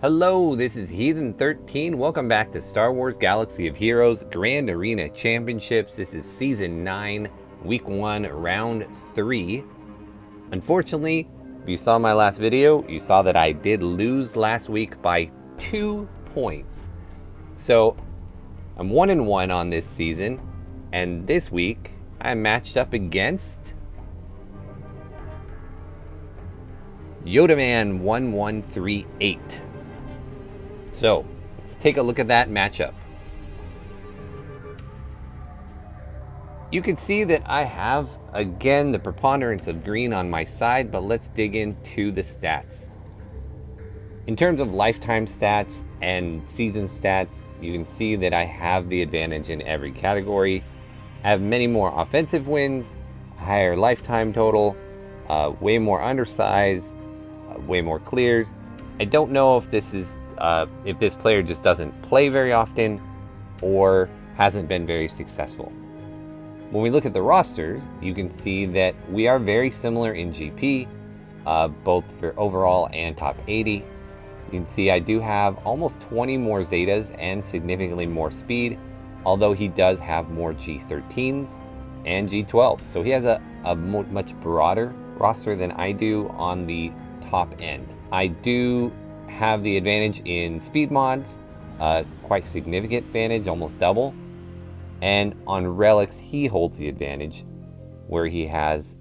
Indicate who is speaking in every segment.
Speaker 1: Hello, this is Heathen13. Welcome back to Star Wars Galaxy of Heroes Grand Arena Championships. This is Season 9, Week 1, Round 3. Unfortunately, if you saw my last video, you saw that I did lose last week by 2 points. So, I'm 1-1 on this season, and this week, I matched up against Yodaman 1138. So, let's take a look at that matchup. You can see that I have, again, the preponderance of green on my side, but let's dig into the stats. In terms of lifetime stats and season stats, you can see that I have the advantage in every category. I have many more offensive wins, a higher lifetime total, way more undersize, way more clears. I don't know if this is if this player just doesn't play very often or hasn't been very successful. When we look at the rosters, you can see that we are very similar in GP, both for overall and top 80. You can see I do have almost 20 more Zetas and significantly more speed, although he does have more G13s and G12s. So he has a much broader roster than I do on the top end. I do have the advantage in speed mods, quite significant advantage, almost double. And on relics, he holds the advantage, where he has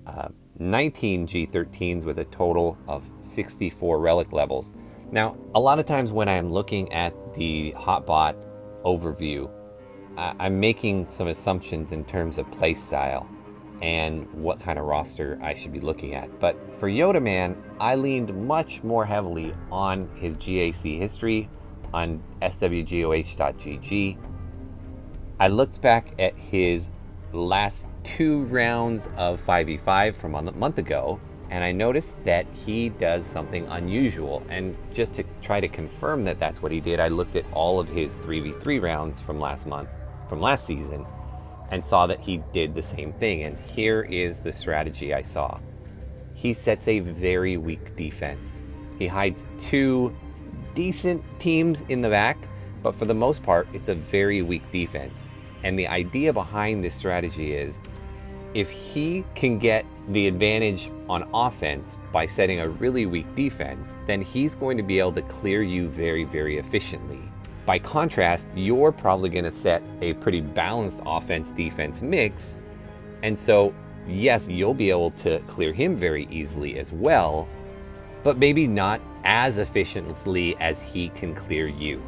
Speaker 1: 19 G13s with a total of 64 relic levels. Now, a lot of times when I'm looking at the Hotbot overview, I'm making some assumptions in terms of playstyle and what kind of roster I should be looking at. But for Yodaman, I leaned much more heavily on his GAC history on SWGOH.gg. I looked back at his last 2 rounds of 5v5 from a month ago, and I noticed that he does something unusual. And just to try to confirm that that's what he did, I looked at all of his 3v3 rounds from last season, and saw that he did the same thing. And here is the strategy I saw. He sets a very weak defense. He hides 2 decent teams in the back, but for the most part, it's a very weak defense. And the idea behind this strategy is, if he can get the advantage on offense by setting a really weak defense, then he's going to be able to clear you very, very efficiently. By contrast, you're probably going to set a pretty balanced offense-defense mix, and so, yes, you'll be able to clear him very easily as well, but maybe not as efficiently as he can clear you.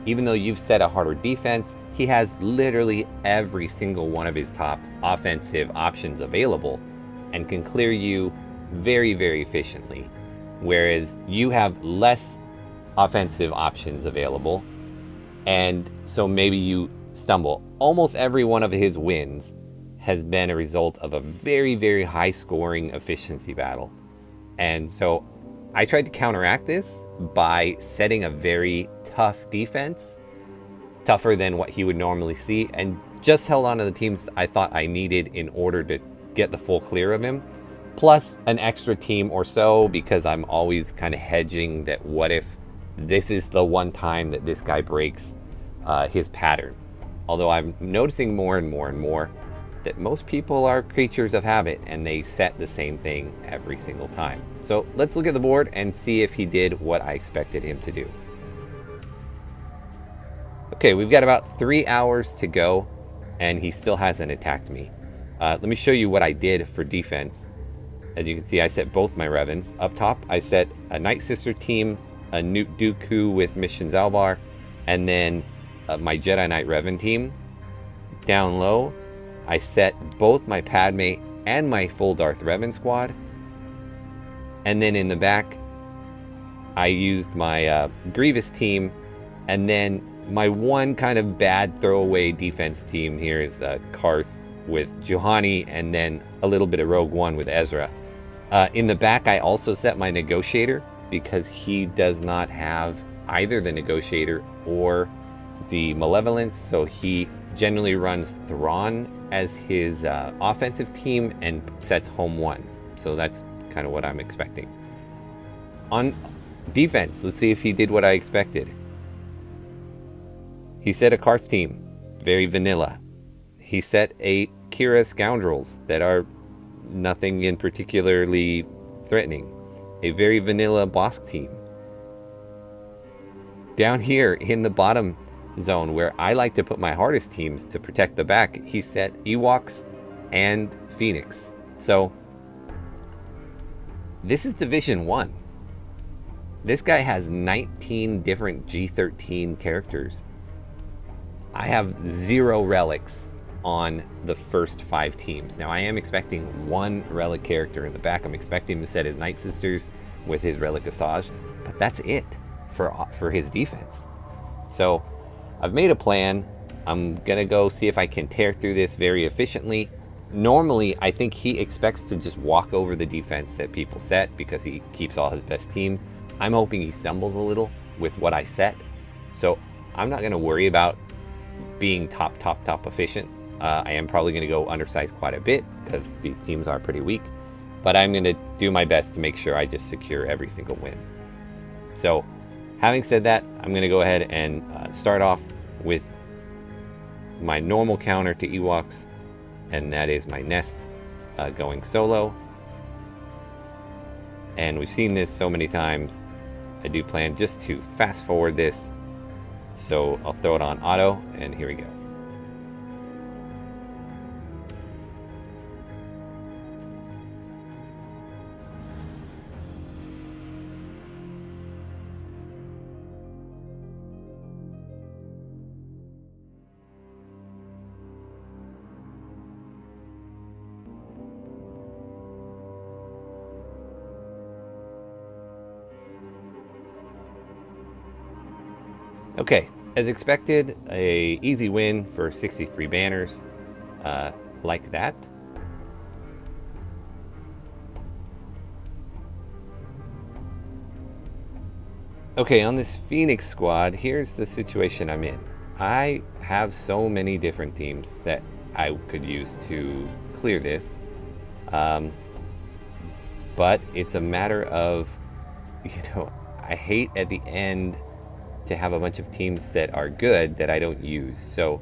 Speaker 1: Even though you've set a harder defense, he has literally every single one of his top offensive options available and can clear you very, very efficiently, whereas you have less offensive options available. And so maybe you stumble. Almost every one of his wins has been a result of a very, very high scoring efficiency battle. And so I tried to counteract this by setting a very tough defense, tougher than what he would normally see, and just held on to the teams I thought I needed in order to get the full clear of him, plus an extra team or so, because I'm always kind of hedging that what if this is the one time that this guy breaks his pattern. Although I'm noticing more and more that most people are creatures of habit and they set the same thing every single time. So let's look at the board and see if he did what I expected him to do. Okay, we've got about 3 hours to go and he still hasn't attacked me. Let me show you what I did for defense. As you can see, I set both my Revens. Up top, I set a Night Sister team, a Newt Dooku with Mission Zalbar, and then my Jedi Knight Revan team. Down low, I set both my Padme and my full Darth Revan squad. And then in the back, I used my Grievous team, and then my one kind of bad throwaway defense team here is Karth with Juhani, and then a little bit of Rogue One with Ezra. In the back, I also set my Negotiator, because he does not have either the Negotiator or the Malevolence, so he generally runs Thrawn as his offensive team and sets home 1. So that's kind of what I'm expecting. On Defense. Let's see if he did what I expected. He set a Karth team. Very vanilla. He set a Kira Scoundrels that are nothing in particularly threatening. A very vanilla Bosk team. Down here in the bottom zone, where I like to put my hardest teams to protect the back, he set Ewoks and Phoenix. So this is Division 1. This guy has 19 different G13 characters. I have 0 relics on the first 5 teams. Now I am expecting 1 relic character in the back. I'm expecting him to set his Night Sisters with his Relic Asajj, but that's it for his defense. So I've made a plan. I'm gonna go see if I can tear through this very efficiently. Normally, I think he expects to just walk over the defense that people set because he keeps all his best teams. I'm hoping he stumbles a little with what I set. So I'm not gonna worry about being top efficient. I am probably gonna go undersized quite a bit because these teams are pretty weak, but I'm gonna do my best to make sure I just secure every single win. So having said that, I'm gonna go ahead and start off with my normal counter to Ewoks, and that is my Nest going solo. And we've seen this so many times. I do plan just to fast forward this. So I'll throw it on auto, and here we go. Okay, as expected, a easy win for 63 banners, like that. Okay, on this Phoenix squad, here's the situation I'm in. I have so many different teams that I could use to clear this, but it's a matter of, I hate at the end to have a bunch of teams that are good that I don't use. So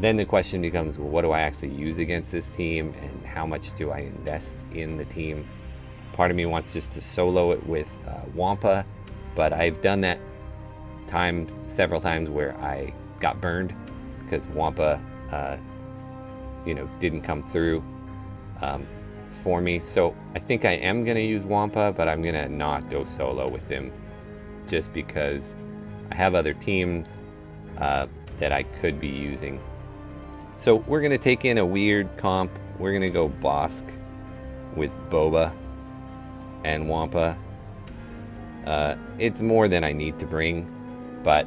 Speaker 1: then the question becomes, well, what do I actually use against this team, and how much do I invest in the team? Part of me wants just to solo it with Wampa, but I've done that several times where I got burned because Wampa didn't come through for me. So I think I am going to use Wampa, but I'm going to not go solo with him just because I have other teams that I could be using. So we're going to take in a weird comp. We're going to go Bosk with Boba and Wampa. It's more than I need to bring, but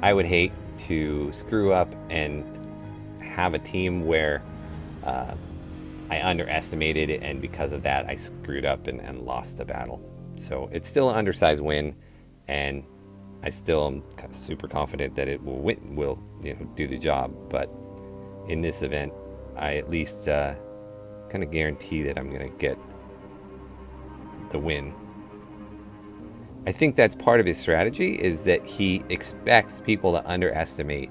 Speaker 1: I would hate to screw up and have a team where I underestimated it, and because of that I screwed up and lost the battle. So it's still an undersized win, and I still am super confident that it will do the job. But in this event, I at least kind of guarantee that I'm going to get the win. I think that's part of his strategy, is that he expects people to underestimate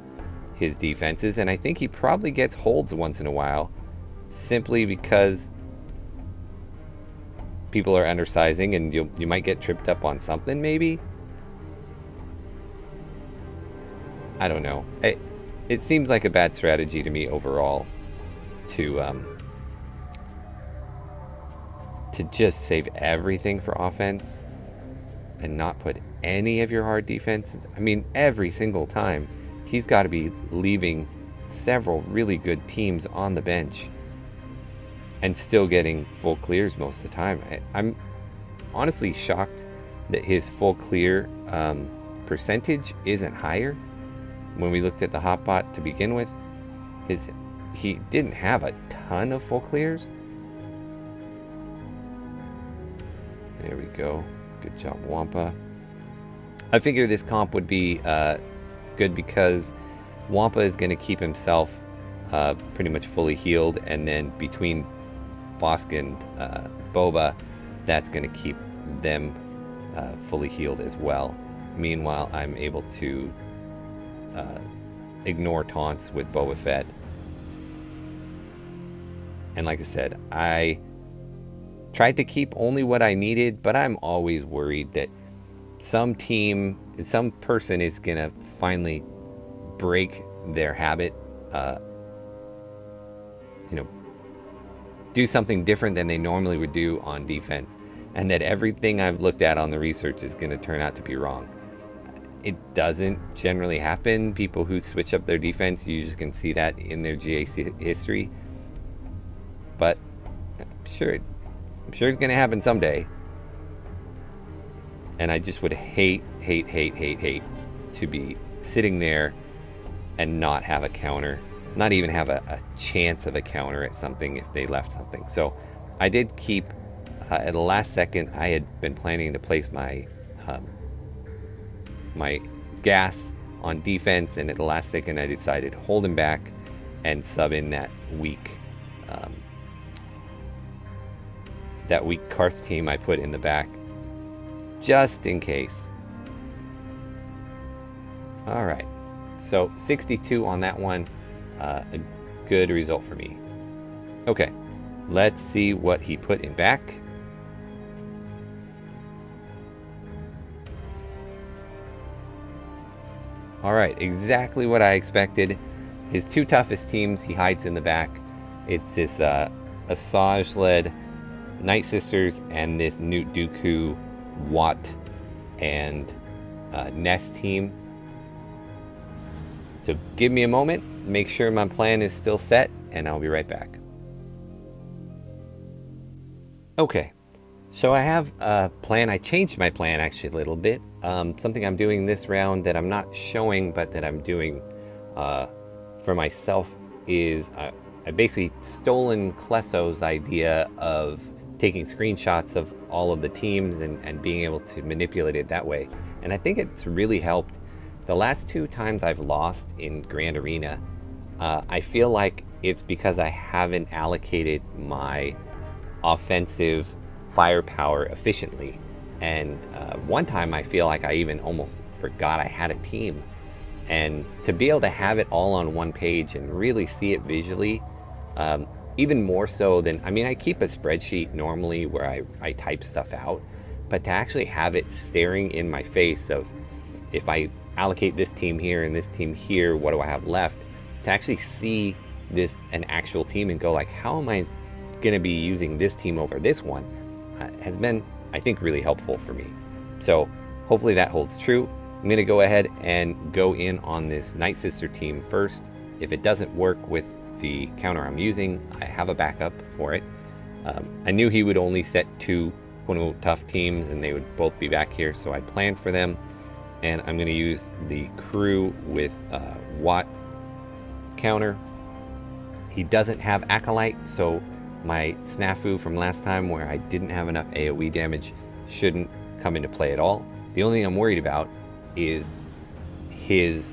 Speaker 1: his defenses, and I think he probably gets holds once in a while simply because people are undersizing, and you might get tripped up on something maybe. I don't know. It seems like a bad strategy to me overall to just save everything for offense and not put any of your hard defenses. I mean, every single time he's got to be leaving several really good teams on the bench and still getting full clears most of the time. I'm honestly shocked that his full clear percentage isn't higher. When we looked at the hotbot to begin with, he didn't have a ton of full clears. There we go. Good job, Wampa. I figure this comp would be good because Wampa is going to keep himself pretty much fully healed, and then between Bosk and Boba, that's going to keep them fully healed as well. Meanwhile, I'm able to ignore taunts with Boba Fett. And like I said, I tried to keep only what I needed, but I'm always worried that some person is going to finally break their habit, do something different than they normally would do on defense, and that everything I've looked at on the research is going to turn out to be wrong. It doesn't generally happen. People who switch up their defense, you usually can see that in their GA history. But I'm sure it's going to happen someday. And I just would hate to be sitting there and not have a counter, not even have a chance of a counter at something if they left something. So I did keep, at the last second, I had been planning to place my my gas on defense, and at the last second I decided to hold him back and sub in that weak Karth team I put in the back, just in case. All right, so 62 on that one, a good result for me. Okay, let's see what he put in back. All right, exactly what I expected. His two toughest teams he hides in the back. It's this Asajj-led Night Sisters and this Newt Dooku, Watt, and Nest team. So give me a moment, make sure my plan is still set, and I'll be right back. Okay, so I have a plan. I changed my plan actually a little bit. Something I'm doing this round that I'm not showing, but that I'm doing for myself is I basically stolen Klesso's idea of taking screenshots of all of the teams and being able to manipulate it that way. And I think it's really helped. The last two times I've lost in Grand Arena, I feel like it's because I haven't allocated my offensive firepower efficiently. And one time I feel like I even almost forgot I had a team. And to be able to have it all on one page and really see it visually, even more so than, I mean, I keep a spreadsheet normally where I type stuff out, but to actually have it staring in my face of, if I allocate this team here and this team here, what do I have left? To actually see this, an actual team, and go like, how am I going to be using this team over this one, has been, I think, really helpful for me. So hopefully that holds true. I'm going to go ahead and go in on this Night Sister team first. If it doesn't work with the counter I'm using, I have a backup for it. I knew he would only set two quote-unquote tough teams and they would both be back here, so I planned for them. And I'm going to use the crew with Watt counter. He doesn't have Acolyte, so my snafu from last time where I didn't have enough AoE damage shouldn't come into play at all. The only thing I'm worried about is his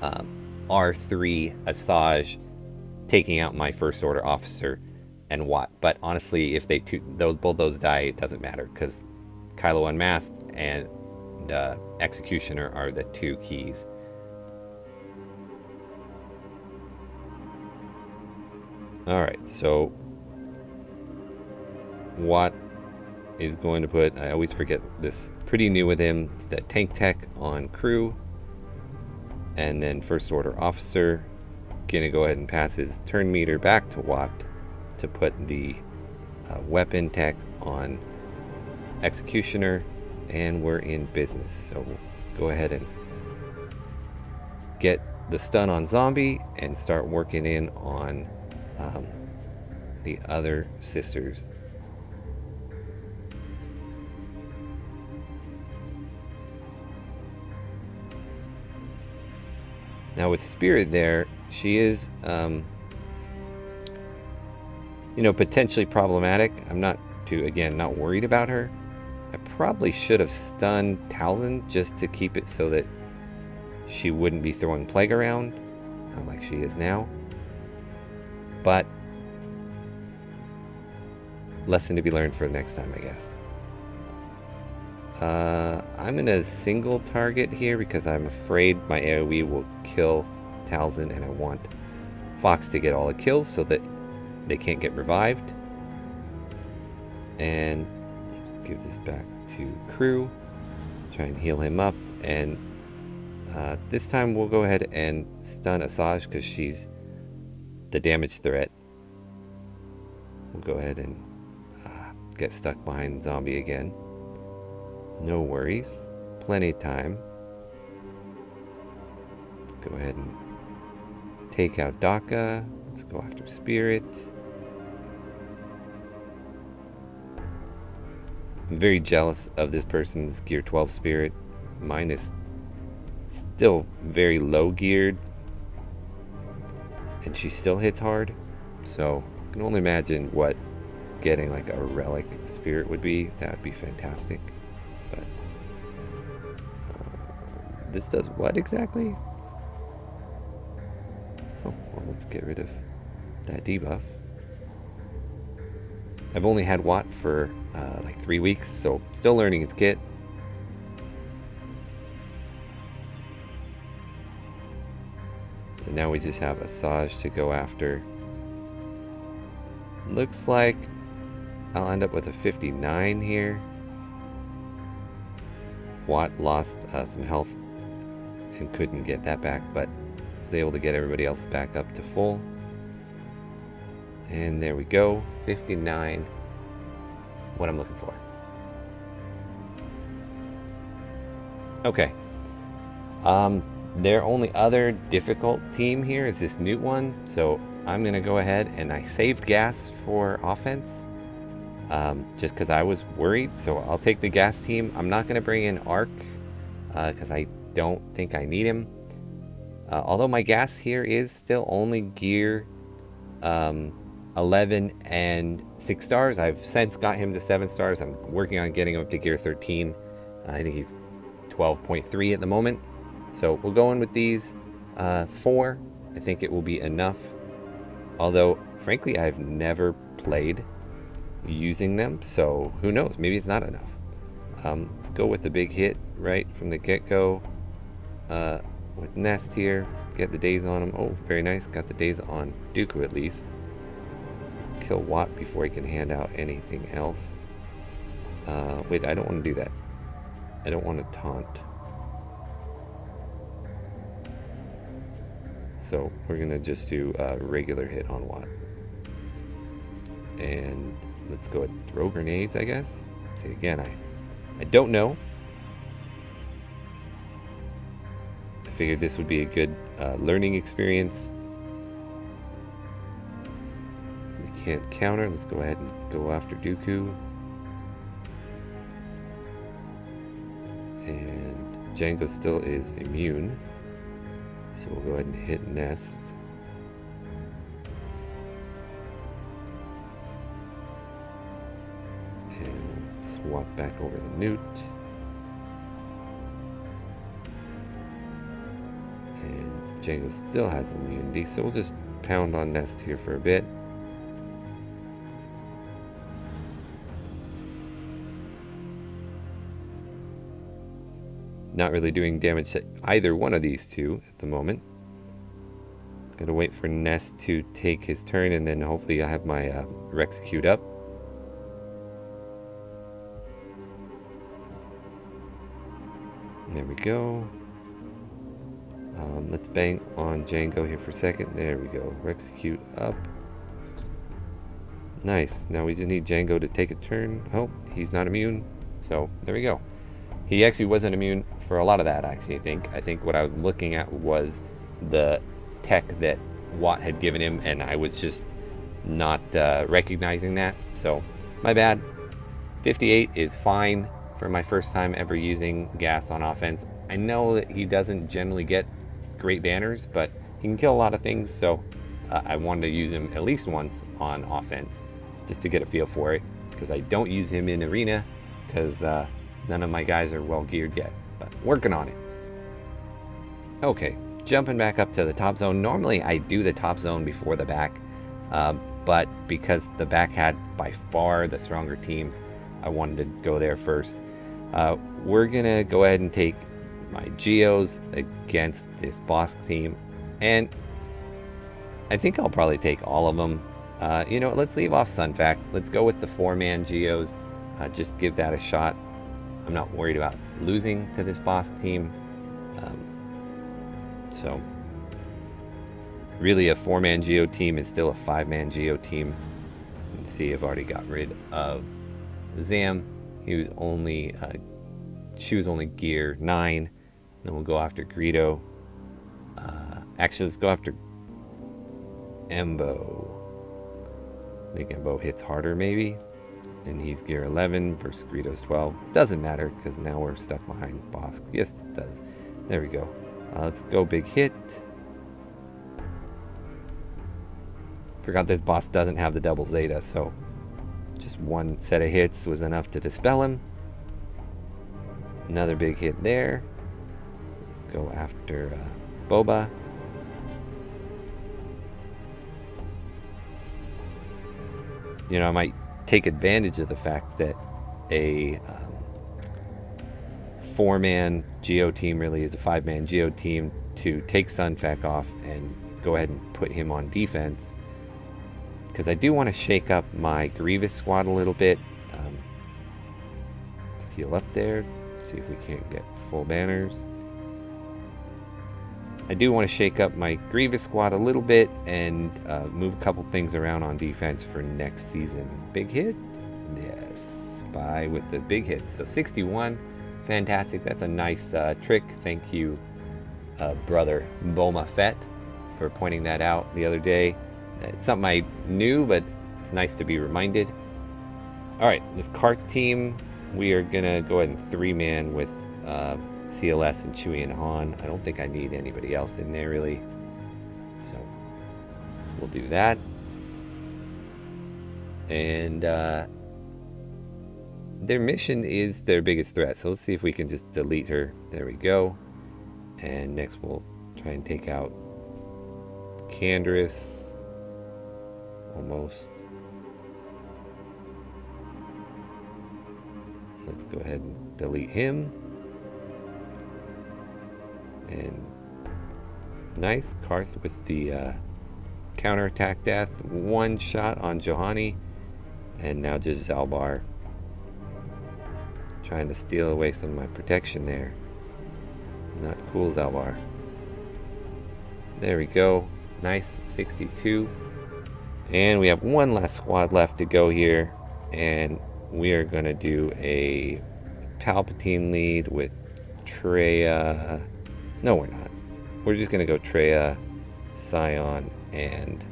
Speaker 1: R3 Asajj taking out my First Order officer and Watt. But honestly, if both those die, it doesn't matter, because Kylo Unmasked and Executioner are the two keys. Alright, so Watt is going to put, I always forget this, pretty new with him, the tank tech on crew, and then First Order officer. Gonna go ahead and pass his turn meter back to Watt to put the weapon tech on Executioner, and we're in business. So we'll go ahead and get the stun on Zombie and start working in on the other sisters. Now with Spirit there, she is, potentially problematic. I'm not worried about her. I probably should have stunned Talzin just to keep it so that she wouldn't be throwing Plague around like she is now. But lesson to be learned for the next time, I guess. I'm going to single target here because I'm afraid my AoE will kill Talzin, and I want Fox to get all the kills so that they can't get revived. And let's give this back to Crew. Try and heal him up. And this time we'll go ahead and stun Asajj because she's the damage threat. We'll go ahead and get stuck behind zombie again. No worries. Plenty of time. Let's go ahead and take out Daka. Let's go after Spirit. I'm very jealous of this person's Gear 12 Spirit. Mine is still very low geared. And she still hits hard. So I can only imagine what getting like a relic Spirit would be. That would be fantastic. But this does what exactly? Oh, well, let's get rid of that debuff. I've only had Watt for like 3 weeks, so still learning its kit. So now we just have Asajj to go after. Looks like I'll end up with a 59 here. Watt lost some health and couldn't get that back, but was able to get everybody else back up to full. And there we go, 59, what I'm looking for. Okay. Their only other difficult team here is this new one, so I'm gonna go ahead and I saved gas for offense. Just because I was worried, so I'll take the gas team. I'm not going to bring in Arc because I don't think I need him. Although my gas here is still only gear 11 and 6 stars. I've since got him to 7 stars. I'm working on getting him up to gear 13. I think he's 12.3 at the moment. So we'll go in with these 4. I think it will be enough. Although, frankly, I've never played using them, so who knows, maybe it's not enough. Let's go with the big hit right from the get-go with Nest here. Get the daze on him. Oh, very nice, got the daze on Dooku at least. Let's kill Watt before he can hand out anything else. Wait, I don't want to do that. I don't want to taunt. So we're gonna just do a regular hit on Watt. And let's go and throw grenades, I guess. See, again, I don't know. I figured this would be a good learning experience. So they can't counter. Let's go ahead and go after Dooku. And Jango still is immune. So we'll go ahead and hit Nest. Swap back over the Newt. And Jango still has immunity, so we'll just pound on Nest here for a bit. Not really doing damage to either one of these two at the moment. Gotta wait for Nest to take his turn, and then hopefully I'll have my Rex queued up. There we go. Let's bang on Jango here for a second. There we go. Execute up. Nice. Now we just need Jango to take a turn. Oh, he's not immune. So there we go. He actually wasn't immune for a lot of that, actually, I think what I was looking at was the tech that Watt had given him, and I was just not recognizing that. So my bad. 58 is fine for my first time ever using gas on offense. I know that he doesn't generally get great banners, but he can kill a lot of things, so I wanted to use him at least once on offense just to get a feel for it, because I don't use him in arena because none of my guys are well geared yet, but working on it. Okay, jumping back up to the top zone. Normally I do the top zone before the back, but because the back had by far the stronger teams, I wanted to go there first. We're gonna go ahead and take my Geos against this boss team, and I think I'll probably take all of them. You know, let's leave off Sunfac. Let's go with the 4-man Geos. Just give that a shot. I'm not worried about losing to this boss team. So really a 4-man Geo team is still a 5-man Geo team. You can see I've already got rid of Zam. She was only gear 9. Then we'll go after Greedo. Actually, let's go after Embo. I think Embo hits harder maybe. And he's gear 11 versus Greedo's 12. Doesn't matter because now we're stuck behind boss. Yes, it does. There we go. Let's go big hit. Forgot this boss doesn't have the double Zeta, so just one set of hits was enough to dispel him. Another big hit there. Let's go after Boba. You know, I might take advantage of the fact that a 4-man Geo team really is a 5-man Geo team to take Sunfac off and go ahead and put him on defense. Because I do want to shake up my Grievous squad a little bit. Let's heal up there. See if we can't get full banners. I do want to shake up my Grievous squad a little bit and move a couple things around on defense for next season. Big hit? Yes. Bye with the big hit. So 61. Fantastic. That's a nice trick. Thank you, brother Boma Fett, for pointing that out the other day. It's something I knew, but it's nice to be reminded. Alright, this Karth team, we are going to go ahead and 3-man with CLS and Chewie and Han. I don't think I need anybody else in there, really. So, we'll do that. And their mission is their biggest threat. So, let's see if we can just delete her. There we go. And next, we'll try and take out Canderous. Almost. Let's go ahead and delete him. And nice. Karth with the counterattack death. One shot on Johanny. And now just Zalbar. Trying to steal away some of my protection there. Not cool, Zalbar. There we go. Nice. 62. And we have one last squad left to go here. And we are going to do a Palpatine lead with Traya. No, we're not. We're just going to go Traya, Scion, and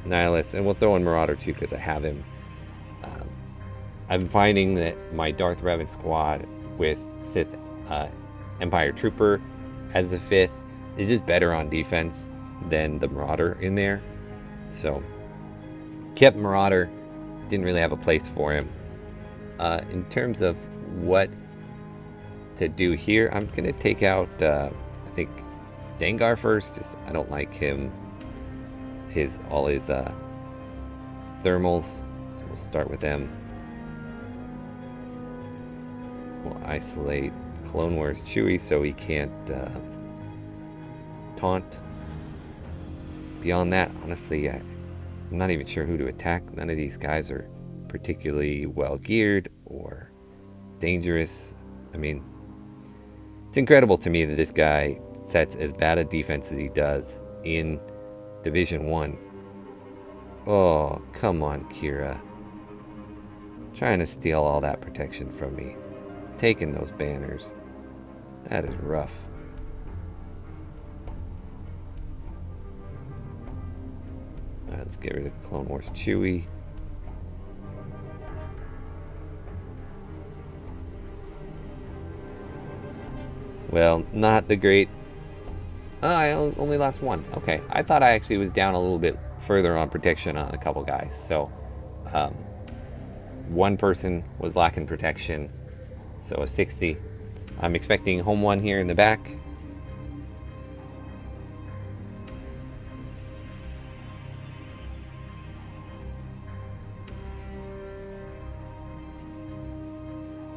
Speaker 1: Nihilus. And we'll throw in Marauder too because I have him. I'm finding that my Darth Revan squad with Sith Empire Trooper as the 5th is just better on defense than the Marauder in there. So, kept Marauder. Didn't really have a place for him. In terms of what to do here, I'm going to take out, I think, Dengar first. Just I don't like him. All his thermals. So we'll start with them. We'll isolate Clone Wars Chewie so he can't taunt. Beyond that, honestly, I'm not even sure who to attack. None of these guys are particularly well geared or dangerous. I mean, it's incredible to me that this guy sets as bad a defense as he does in Division 1. Oh, come on, Kira. Trying to steal all that protection from me. Taking those banners. That is rough. Alright, let's get rid of Clone Wars Chewie. Well, not the great... Oh, I only lost one. Okay, I thought I actually was down a little bit further on protection on a couple guys. So, one person was lacking protection. So a 60. I'm expecting home one here in the back.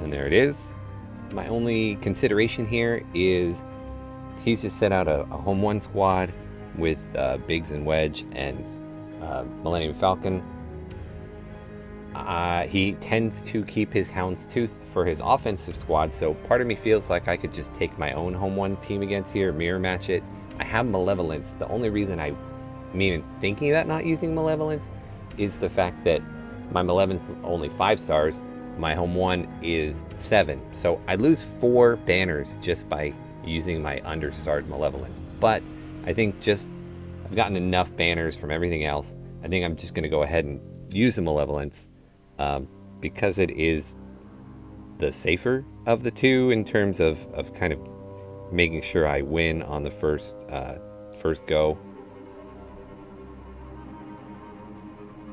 Speaker 1: And there it is. My only consideration here is he's just set out a home one squad with Biggs and Wedge and Millennium Falcon. He tends to keep his Houndstooth for his offensive squad, so part of me feels like I could just take my own home one team against here, mirror match it. I have Malevolence. The only reason I'm even thinking about not using Malevolence is the fact that my Malevolence is only 5 stars. My home one is 7. So I lose 4 banners just by using my understarred Malevolence. But I think I've gotten enough banners from everything else. I think I'm just going to go ahead and use the Malevolence because it is the safer of the two in terms of kind of making sure I win on the first go.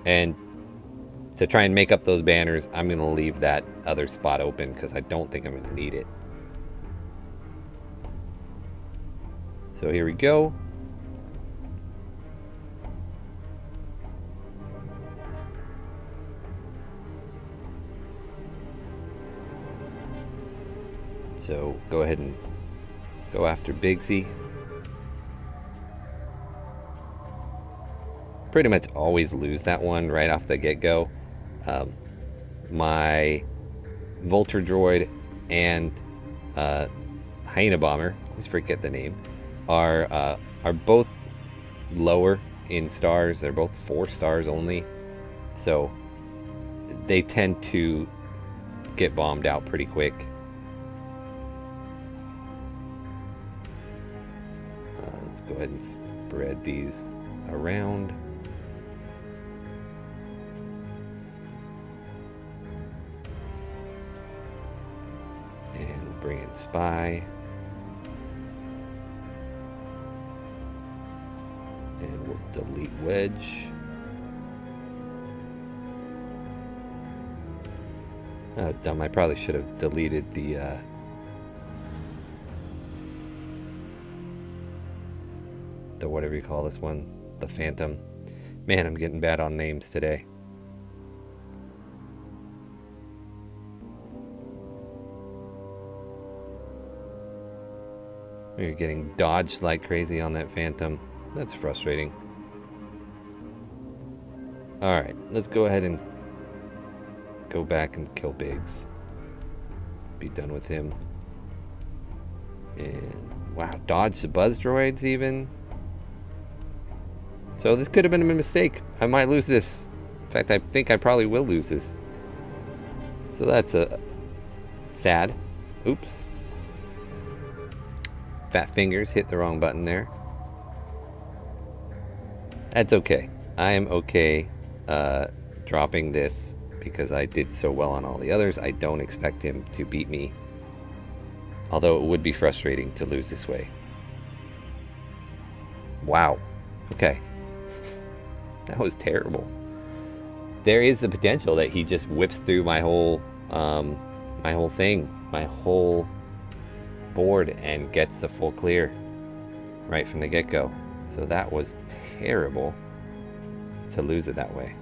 Speaker 1: And to try and make up those banners, I'm going to leave that other spot open because I don't think I'm going to need it. So here we go. So go ahead and go after Biggsy. Pretty much always lose that one right off the get-go. My Vulture Droid and Hyena Bomber, I always forget the name, are both lower in stars. They're both 4 stars only, so they tend to get bombed out pretty quick. Let's go ahead and spread these around. And bring in Spy. And we'll delete Wedge. That was dumb. I probably should have deleted the whatever you call this one, the Phantom. Man, I'm getting bad on names today. You're getting dodged like crazy on that Phantom. That's frustrating. Alright, let's go ahead and go back and kill Biggs. Be done with him. And wow, dodge the Buzz Droids even. So this could have been a mistake. I might lose this. In fact, I think I probably will lose this. So that's a sad. Oops. Fat fingers hit the wrong button there. That's okay. I am okay dropping this because I did so well on all the others. I don't expect him to beat me. Although it would be frustrating to lose this way. Wow. Okay. That was terrible. There is the potential that he just whips through my whole thing, my whole board, and gets the full clear right from the get-go. So that was terrible to lose it that way.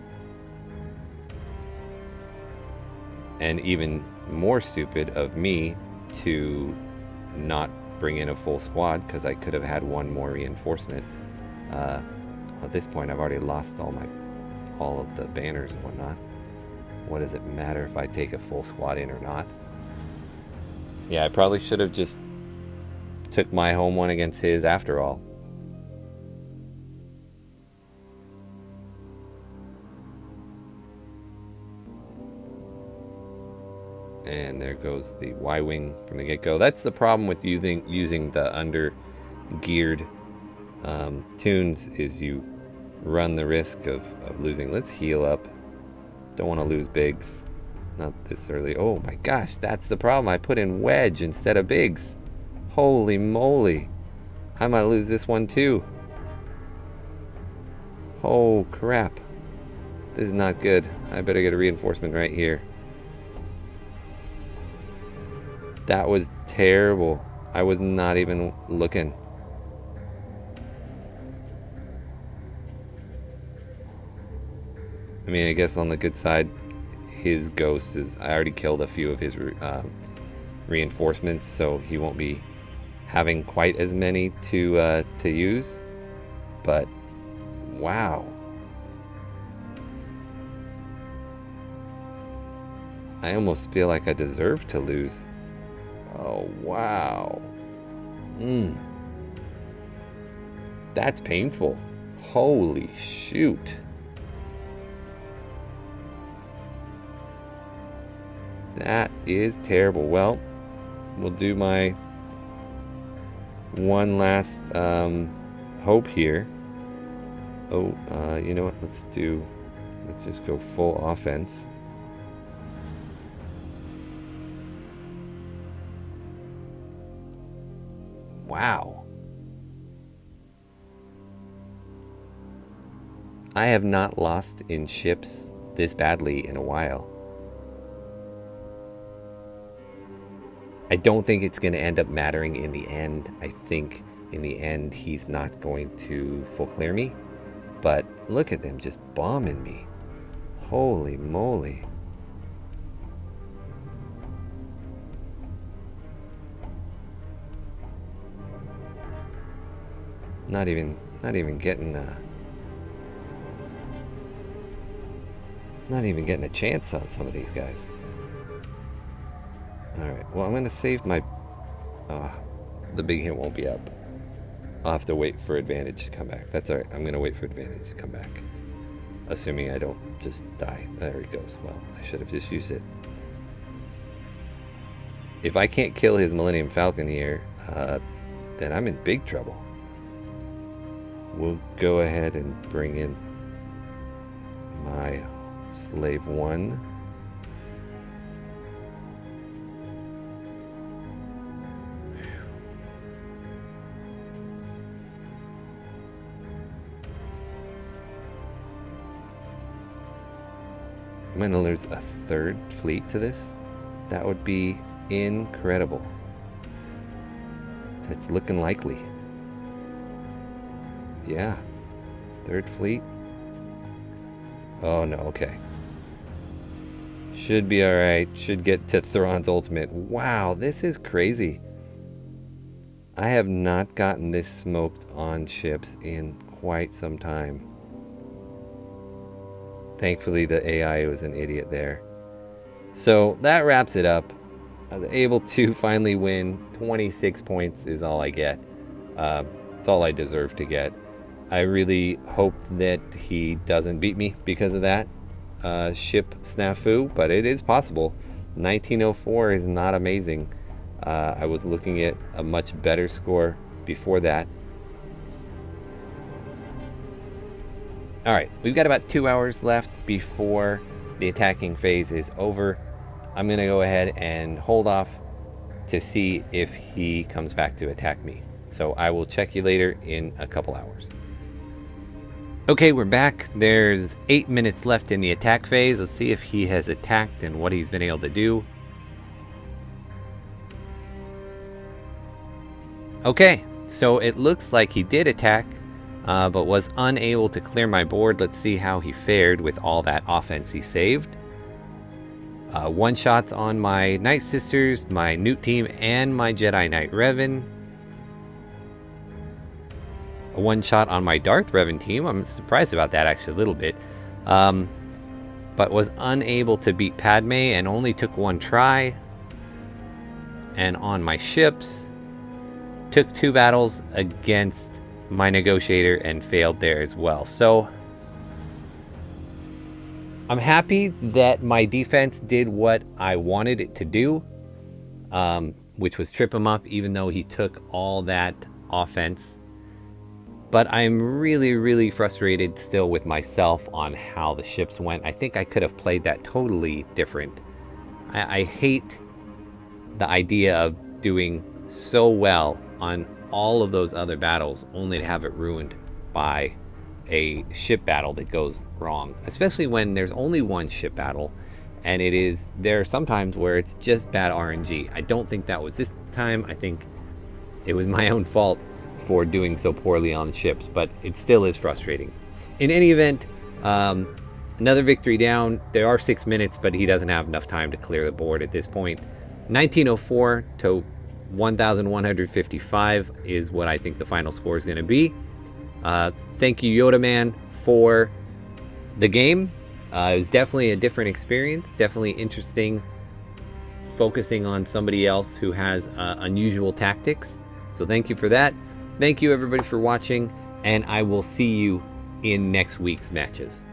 Speaker 1: And even more stupid of me to not bring in a full squad because I could have had one more reinforcement. At this point, I've already lost all of the banners and whatnot. What does it matter if I take a full squad in or not? Yeah, I probably should have just took my home one against his after all. And there goes the Y-Wing from the get-go. That's the problem with using the under-geared tunes, is you run the risk of losing. Let's heal up. Don't want to lose Biggs. Not this early. Oh my gosh, that's the problem. I put in Wedge instead of Biggs. Holy moly. I might lose this one too. Oh crap. This is not good. I better get a reinforcement right here. That was terrible. I was not even looking. I mean, I guess on the good side, his ghost is... I already killed a few of his reinforcements, so he won't be having quite as many to use. But wow, I almost feel like I deserve to lose. Oh wow. That's painful. Holy shoot. That is terrible. Well, we'll do my one last hope here. Oh, you know what? Let's just go full offense. Wow. I have not lost in ships this badly in a while. I don't think it's going to end up mattering in the end. I think in the end he's not going to full clear me. But look at them just bombing me. Holy moly. Not even getting a chance on some of these guys. Alright, well, I'm going to save my... the big hit won't be up. I'll have to wait for advantage to come back. That's alright, I'm going to wait for advantage to come back. Assuming I don't just die. There he goes. Well, I should have just used it. If I can't kill his Millennium Falcon here, then I'm in big trouble. We'll go ahead and bring in my Slave 1. I'm going to lose a third fleet to this. That would be incredible. It's looking likely. Yeah. Third fleet. Oh no, okay. Should be alright. Should get to Thrawn's ultimate. Wow, this is crazy. I have not gotten this smoked on ships in quite some time. Thankfully, the AI was an idiot there. So that wraps it up. I was able to finally win. 26 points is all I get. It's all I deserve to get. I really hope that he doesn't beat me because of that ship snafu, but it is possible. 1904 is not amazing. I was looking at a much better score before that. All right, we've got about 2 hours left before the attacking phase is over. I'm going to go ahead and hold off to see if he comes back to attack me. So I will check you later in a couple hours. Okay, we're back. There's 8 minutes left in the attack phase. Let's see if he has attacked and what he's been able to do. Okay, so it looks like he did attack, but was unable to clear my board. Let's see how he fared with all that offense he saved. One shots on my Night Sisters, my Newt team, and my Jedi Knight Revan. A one shot on my Darth Revan team. I'm surprised about that actually a little bit. But was unable to beat Padme and only took one try. And on my ships, took 2 battles against my negotiator and failed there as well. So I'm happy that my defense did what I wanted it to do, which was trip him up even though he took all that offense. But I'm really, really frustrated still with myself on how the ships went. I think I could have played that totally different. I hate the idea of doing so well on all of those other battles only to have it ruined by a ship battle that goes wrong, especially when there's only one ship battle, and there are sometimes where it's just bad RNG. I don't think that was this time. I think it was my own fault for doing so poorly on the ships, but it still is frustrating. In any event, another victory down. There are 6 minutes, but he doesn't have enough time to clear the board at this point. 1904 to 1155 is what I think the final score is going to be. Thank you, Yoda Man, for the game. It was definitely a different experience, definitely interesting, focusing on somebody else who has unusual tactics. So thank you for that. Thank you everybody for watching, and I will see you in next week's matches.